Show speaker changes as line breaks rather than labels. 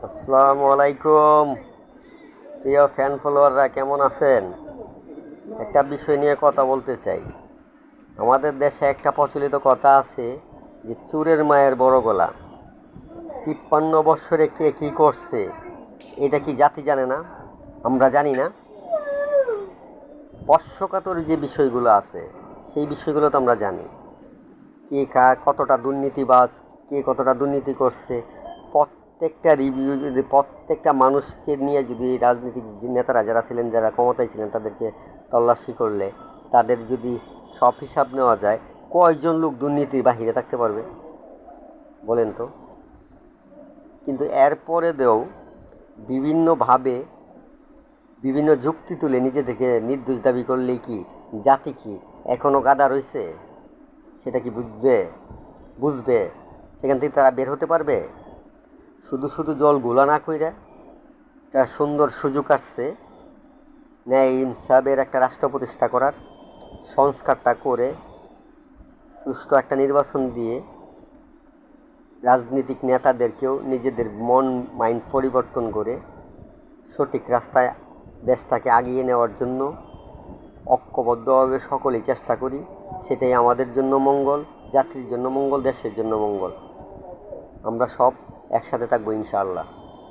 আসসালামু আলাইকুম। প্রিয় ফ্যান ফলোয়াররা কেমন আছেন? একটা বিষয় নিয়ে কথা বলতে চাই। আমাদের দেশে একটা প্রচলিত কথা আছে যে চোরের মায়ের বড় গলা। 53 বৎসরে কে কী করছে এটা কি জাতি জানে না? আমরা জানি না? স্পর্শকাতর যে বিষয়গুলো আছে সেই বিষয়গুলো তো আমরা জানি। কে কতটা দুর্নীতিবাজ, কে কতটা দুর্নীতি করছে, প্রত্যেকটা রিভিউ যদি প্রত্যেকটা মানুষকে নিয়ে যদি রাজনীতিক নেতারা যারা ছিলেন, যারা ক্ষমতায় ছিলেন, তাদেরকে তল্লাশি করলে তাদের যদি সব হিসাব নেওয়া যায়, কয়জন লোক দুর্নীতির বাহিরে থাকতে পারবে বলেন তো? কিন্তু এরপরে দেও বিভিন্নভাবে বিভিন্ন যুক্তি তুলে নিজেদেরকে নির্দোষ দাবি করলেই কি জাতি কি এখনও গাদা রয়েছে? সেটা কি বুঝবে? সেখান থেকে তারা বের হতে পারবে? শুধু শুধু জল ঘোলা না কইরা একটা সুন্দর সুযোগ আসছে ন্যায় ইনসাফের একটা রাষ্ট্র প্রতিষ্ঠা করার, সংস্কারটা করে সুষ্ঠু একটা নির্বাচন দিয়ে রাজনীতিক নেতাদেরকেও নিজেদের মাইন্ড পরিবর্তন করে সঠিক রাস্তায় দেশটাকে আগিয়ে নেওয়ার জন্য ঐক্যবদ্ধভাবে সকলেই চেষ্টা করি। সেটাই আমাদের জন্য মঙ্গল, জাতির জন্য মঙ্গল, দেশের জন্য মঙ্গল। আমরা সব একসাথে থাকবো ইনশাআল্লাহ।